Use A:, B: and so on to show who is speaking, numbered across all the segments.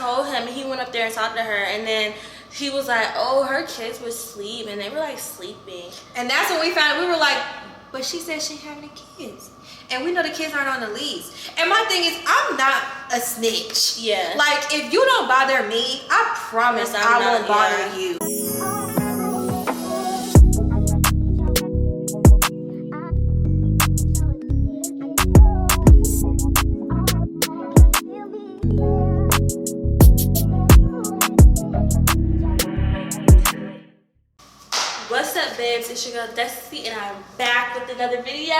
A: told him, and he went up there and talked to her, and then he was like, oh, her kids were asleep, and they were like sleeping.
B: And that's when we found we were like, but she said she didn't have any kids. And we know the kids aren't on the lease. And my thing is, I'm not a snitch.
A: Yeah.
B: Like, if you don't bother me, I promise I won't bother you.
A: What's up, babes? It's your girl Destiny, and I'm back with another video.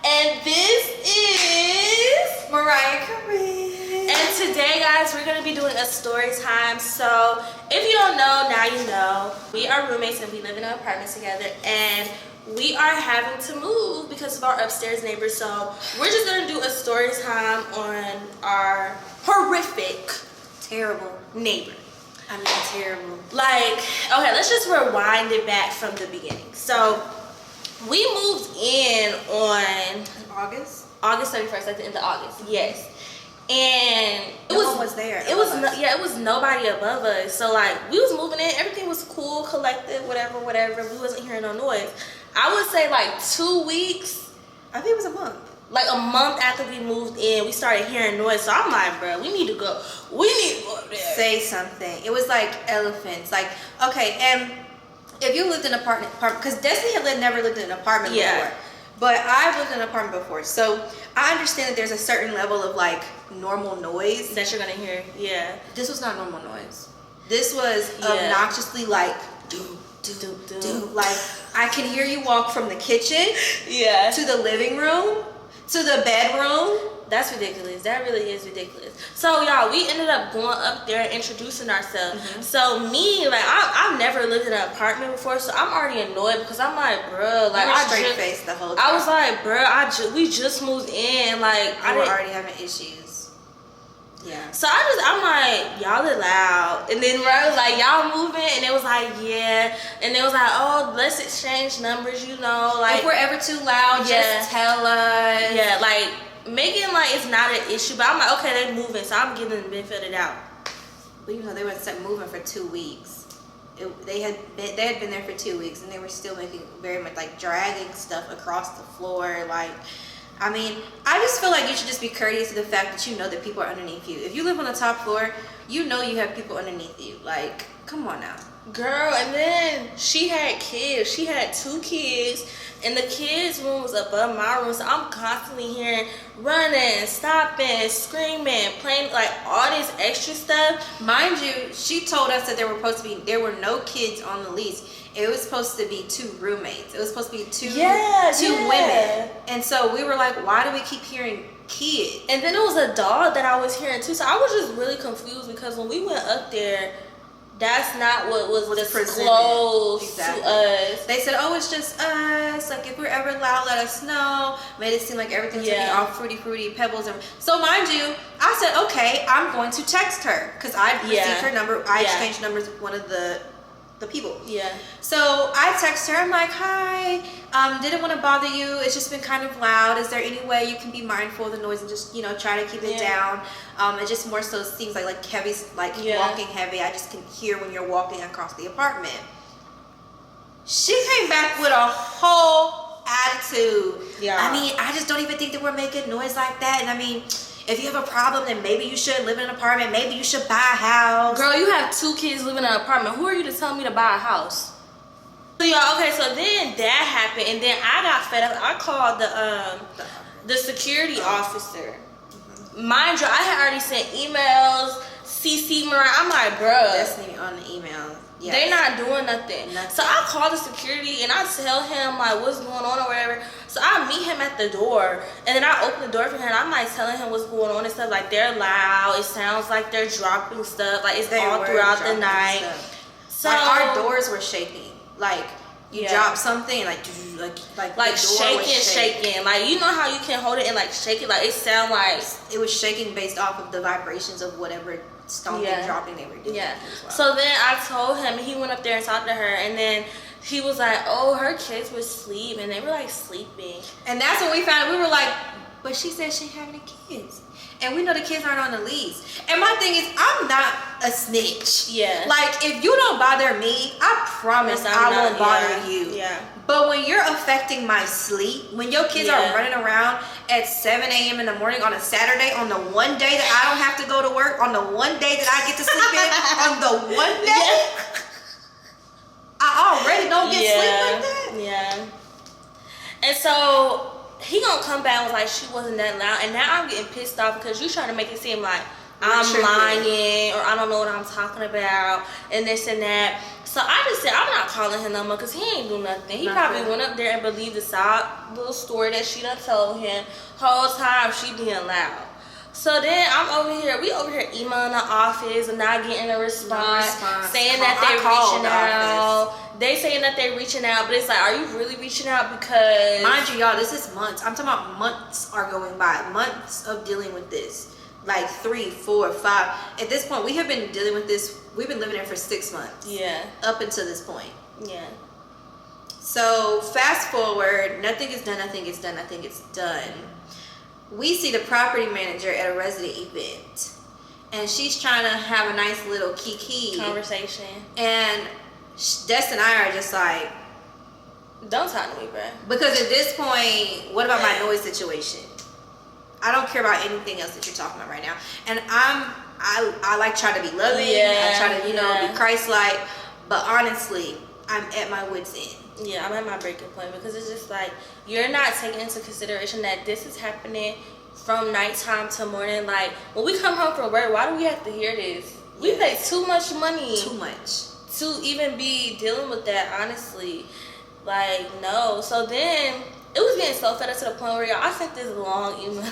A: And this is
B: Mariah Carey.
A: And today, guys, we're gonna be doing a story time. So if you don't know, now you know. We are roommates and we live in an apartment together, and we are having to move because of our upstairs neighbors. So we're just gonna do a story time on our horrific,
B: Terrible.
A: neighbor.
B: I mean, terrible.
A: Like, okay, let's just rewind it back from the beginning. So we moved in on
B: August
A: 31st, at the end of August. Yes. And
B: no one was there.
A: It was nobody above us. So like, we was moving in, everything was cool, collected, whatever. We wasn't hearing no noise. I would say like 2 weeks.
B: I think it was a month.
A: Like a month after we moved in, we started hearing noise. So I'm like, bro, we need to go up there.
B: Say something. It was like elephants. Like, okay, and if you lived in an apartment, because Destiny had never lived in an apartment before. But I've lived in an apartment before. So I understand that there's a certain level of like normal noise
A: that you're gonna hear. Yeah.
B: This was not normal noise. This was obnoxiously like do. Like, I can hear you walk from the kitchen to the living room to the bedroom.
A: That's ridiculous. That really is ridiculous. So y'all, we ended up going up there and introducing ourselves. So me, like, I've never lived in an apartment before, so I'm already annoyed because I'm like, bro, like,
B: I straight faced the whole time.
A: I was like, bro, we just moved in, like,
B: I was already having issues. Yeah.
A: So I'm like, y'all are loud. And then I was like, y'all moving? And it was like, yeah. And it was like, oh, let's exchange numbers, you know. Like,
B: if we're ever too loud, just tell us.
A: Yeah, like, making like it's not an issue. But I'm like, okay, they moving. So I'm giving them the benefit of the doubt.
B: But even though they were moving for 2 weeks, they had been there for 2 weeks, and they were still making very much like dragging stuff across the floor. Like, I mean, I just feel like you should just be courteous to the fact that you know that people are underneath you. If you live on the top floor, you know you have people underneath you. Like, come on now.
A: Girl, and then she had kids. She had 2 kids, and the kids' room was above my room. So I'm constantly hearing running, stopping, screaming, playing, like all this extra stuff.
B: Mind you, she told us that there were no kids on the lease. It was supposed to be 2 roommates. It was supposed to be two women. And so we were like, why do we keep hearing kids?
A: And then it was a dog that I was hearing too. So I was just really confused because when we went up there, that's not what was disclosed to us.
B: They said, oh, it's just us. Like, if we're ever loud, let us know. Made it seem like everything's gonna be all fruity pebbles. And so, mind you, I said, okay, I'm going to text her because I received her number. I exchanged numbers with one of the people. So I text her. I'm like, hi, didn't want to bother you. It's just been kind of loud. Is there any way you can be mindful of the noise and just, you know, try to keep it down? It just more so seems like heavy, like walking heavy. I just can hear when you're walking across the apartment. She came back with a whole attitude. I mean, I just don't even think that we're making noise like that. And I mean, if you have a problem, then maybe you should live in an apartment. Maybe you should buy a house.
A: Girl, you have 2 kids living in an apartment. Who are you to tell me to buy a house? So y'all, okay, so then that happened, and then I got fed up. I called the security officer. Mind you, I had already sent emails, CC Mariah. I'm like, bro,
B: Destiny on the email.
A: They not doing nothing. So I call the security and I tell him like what's going on or whatever. So I meet him at the door, and then I open the door for him. And I'm like telling him what's going on and stuff. Like, they're loud. It sounds like they're dropping stuff. Like, it's all throughout the night. So
B: like, our doors were shaking. Like, you drop something and like
A: shaking. Like, you know how you can hold it and like shake it. Like, it sound like
B: it was shaking based off of the vibrations of whatever stomping, dropping they were doing.
A: So then I told him, and he went up there and talked to her, and then he was like, oh, her kids were asleep, and they were like sleeping.
B: And that's when we found we were like, but she said she didn't have any kids, and we know the kids aren't on the lease. And my thing is, I'm not a snitch.
A: Yeah.
B: Like, if you don't bother me, I promise I won't bother you.
A: Yeah.
B: But when you're affecting my sleep, when your kids are running around at 7 a.m. in the morning on a Saturday, on the one day that I don't have to go to work, on the one day that I get to sleep in, on the one day, I already don't get sleep like that.
A: Yeah. And so he gonna come back and was like, she wasn't that loud. And now I'm getting pissed off because you trying to make it seem like I'm lying or I don't know what I'm talking about and this and that. So I just said, I'm not calling him no more because he ain't do nothing. He probably went up there and believed the side little story that she done told him. Whole time she being loud. So then we over here emailing the office and not getting a response. Saying that they're reaching out. They saying that they're reaching out, but it's like, are you really reaching out? Because
B: mind you, y'all, this is months. I'm talking about months are going by. Months of dealing with this. Like 3, 4, 5. At this point, we have been dealing with this. We've been living there for 6 months.
A: Yeah.
B: Up until this point.
A: Yeah.
B: So fast forward, nothing is done, nothing is done, nothing is done. We see the property manager at a resident event. And she's trying to have a nice little kiki
A: conversation.
B: And Des and I are just like,
A: don't talk to me, bro.
B: Because at this point, what about my noise situation? I don't care about anything else that you're talking about right now. And I like try to be loving. I try to, be Christ-like. But honestly, I'm at my wit's end.
A: Yeah, I'm at my breaking point because it's just like, you're not taking into consideration that this is happening from nighttime to morning. Like, when we come home from work, why do we have to hear this? We pay too much money.
B: Too much.
A: To even be dealing with that, honestly. Like, no. So then, it was getting so fed up to the point where, y'all, I sent this long email.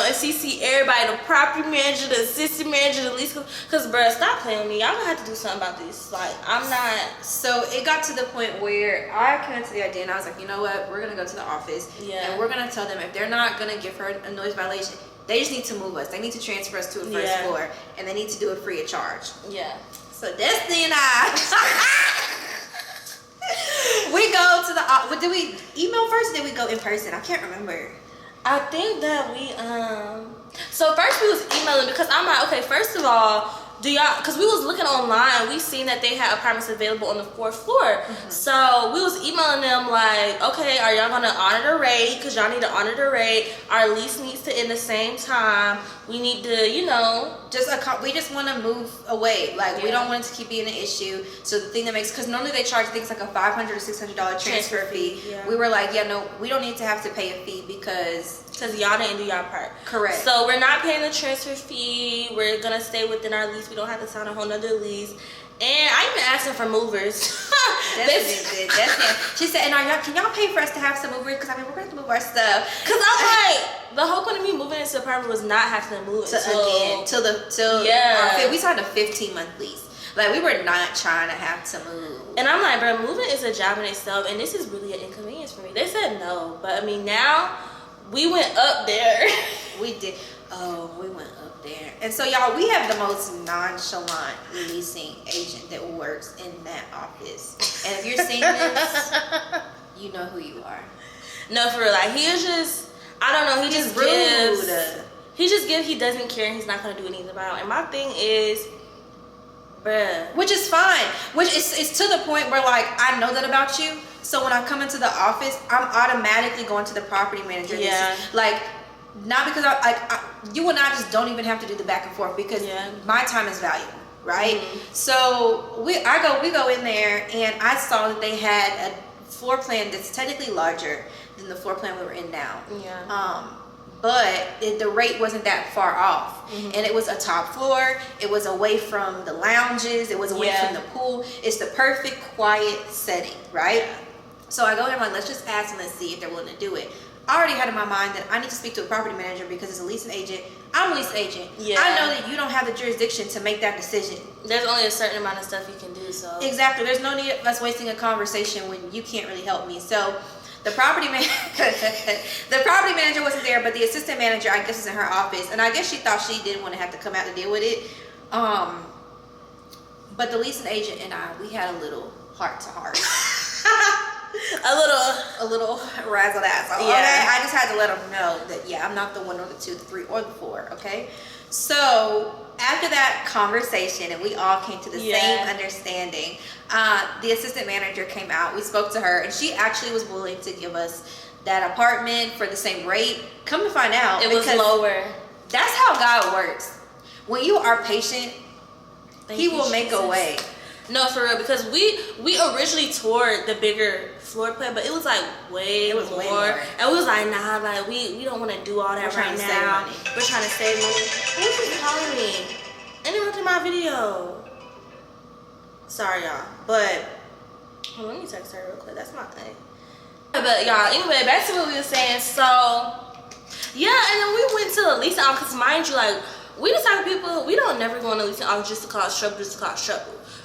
A: And CC everybody, the property manager, the assistant manager, the lease. Because, bruh, stop playing with me. Y'all gonna have to do something about this. Like, I'm not.
B: So, it got to the point where I came to the idea and I was like, you know what? We're gonna go to the office.
A: Yeah.
B: And we're gonna tell them if they're not gonna give her a noise violation, they just need to move us. They need to transfer us to a first floor. And they need to do it free of charge.
A: Yeah.
B: So, Destiny and I... we go to the... Did we email first or did we go in person? I can't remember.
A: I think that we so first we was emailing because I'm like, okay, first of all, do y'all, because we was looking online, we seen that they had apartments available on the 4th floor. So we was emailing them like, okay, are y'all gonna honor the rate? Because y'all need to honor the rate. Our lease needs to end the same time. We need to, we just want to move away. Like, we don't want it to keep being an issue. So the thing that makes, because normally they charge things like a $500 or $600 transfer fee. Yeah.
B: We were like, no, we don't need to have to pay a fee because
A: y'all didn't do y'all part.
B: Correct.
A: So we're not paying the transfer fee. We're gonna stay within our lease. We don't have to sign a whole nother lease. And I even asked them for movers. That's
B: she said, and can y'all pay for us to have some movers? Because we're going to move our stuff.
A: Because I'm like, the whole point of me moving into the apartment was not having to move
B: we signed a 15-month lease. Like, we were not trying to have to move.
A: And I'm like, bro, moving is a job in itself, and this is really an inconvenience for me. They said no, but I mean, now we went up there.
B: We did. Oh, we went up there. And so, y'all, we have the most nonchalant leasing agent that works in that office. And if you're seeing this, you know who you are.
A: No, for real. Like, he is just, I don't know, he just gives. He doesn't care, and he's not going to do anything about it. And my thing is, bruh.
B: Which is fine. Which is to the point where, like, I know that about you. So when I come into the office, I'm automatically going to the property manager.
A: Yeah.
B: Like, not because you and I just don't even have to do the back and forth because my time is valuable, right? So we go in there and I saw that they had a floor plan that's technically larger than the floor plan we were in now.
A: Yeah.
B: But the rate wasn't that far off. And it was a top floor. It was away from the lounges. It was away from the pool. It's the perfect quiet setting, right? Yeah. So I go in and I'm like, let's just ask and let's see if they're willing to do it. I already had in my mind that I need to speak to a property manager because it's a leasing agent. I'm a leasing agent. Yeah. I know that you don't have the jurisdiction to make that decision.
A: There's only a certain amount of stuff you can do, so.
B: Exactly. There's no need of us wasting a conversation when you can't really help me. So the property manager wasn't there, but the assistant manager, I guess, is in her office. And I guess she thought she didn't want to have to come out to deal with it. But the leasing agent and I, we had a little heart to heart. a little razzle dazzle. Yeah. Okay? I just had to let them know that I'm not the 1 or the 2, the 3 or the 4. Okay. So after that conversation, and we all came to the same understanding, the assistant manager came out. We spoke to her, and she actually was willing to give us that apartment for the same rate. Come to find out,
A: it was lower.
B: That's how God works. When you are patient, He will make a way.
A: No, for real, because we originally toured the bigger floor plan, but it was like way more. And we was like, nah, like we don't want to do all that right now. We're trying to save money. Who's calling me? And they looked at my video. Sorry, y'all, but let me text her real quick. That's my thing. But y'all, anyway, back to what we were saying. So yeah, and then we went to the leasing office, because mind you, like, we the type of people, we don't never go in the leasing office just to cause trouble,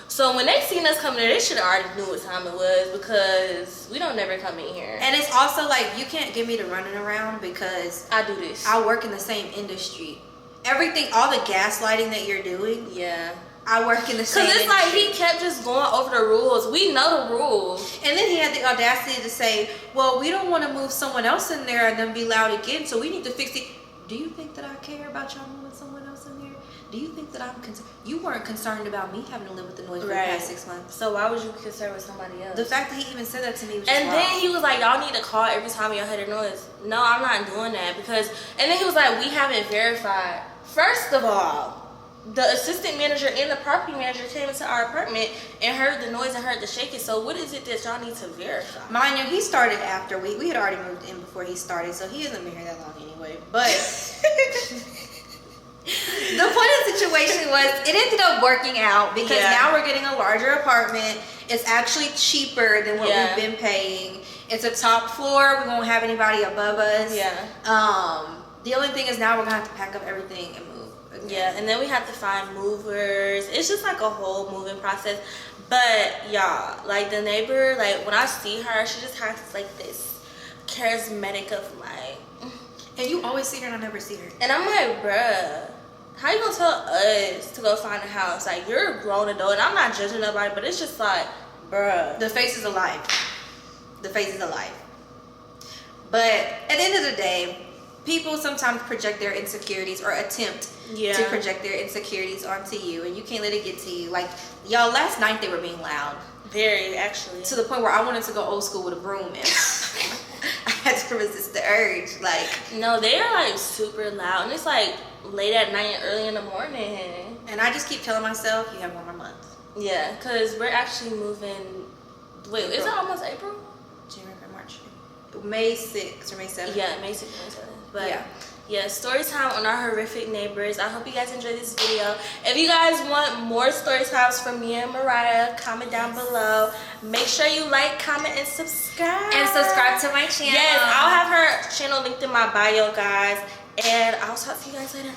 A: So when they seen us coming there, they should have already knew what time it was, because we don't never come in here.
B: And it's also like, you can't give me the running around, because
A: I do this.
B: I work in the same industry. Everything, all the gaslighting that you're doing,
A: yeah,
B: I work in the same industry.
A: Because it's like he kept just going over the rules. We know the rules.
B: And then he had the audacity to say, well, we don't want to move someone else in there and then be loud again, so we need to fix it. Do you think that I care about y'all moving someone else in there? Do you think that I'm concerned? You weren't concerned about me having to live with the noise for the past 6 months.
A: So why would you be concerned with somebody else?
B: The fact that he even said that to me was
A: And
B: just
A: then
B: wrong.
A: he was like, y'all need to call every time y'all hear the noise. No, I'm not doing that, because, and then he was like, we haven't verified. First of all, the assistant manager and the property manager came into our apartment and heard the noise and heard the shaking. So what is it that y'all need to verify?
B: Mind you, he started after we had already moved in before he started, so he hasn't been here that long anyway. But the point of the situation was, it ended up working out, because now we're getting a larger apartment. It's actually cheaper than what we've been paying. It's a top floor. We won't have anybody above us. The only thing is, now we're gonna have to pack up everything and move.
A: Yeah, and then we have to find movers. It's just like a whole moving process. But y'all, like the neighbor, like when I see her, she just has like this charismatic of like.
B: And you always see her and I never see her.
A: And I'm like, bruh, how you gonna tell us to go find a house? Like, you're a grown adult, and I'm not judging nobody, but it's just like, bruh.
B: The face is alive. The face is alive. But at the end of the day, people sometimes project their insecurities, or attempt to project their insecurities onto you, and you can't let it get to you. Like, y'all, last night they were being loud.
A: Very, actually.
B: To the point where I wanted to go old school with a broom, and I had to resist the urge. Like,
A: no, they are like super loud, and it's like late at night and early in the morning.
B: And I just keep telling myself, you have 1 more month.
A: Yeah, because we're actually moving. Wait, April. Is it almost April?
B: January, March, May 6th or May 7th.
A: Yeah, May 6th, May 7th. But yeah, story time on our horrific neighbors. I hope you guys enjoyed this video. If you guys want more story times from me and Mariah, comment down below. Make sure you like, comment, and subscribe.
B: And subscribe to my channel.
A: Yes, I'll have her channel linked in my bio, guys. And I'll talk to you guys later.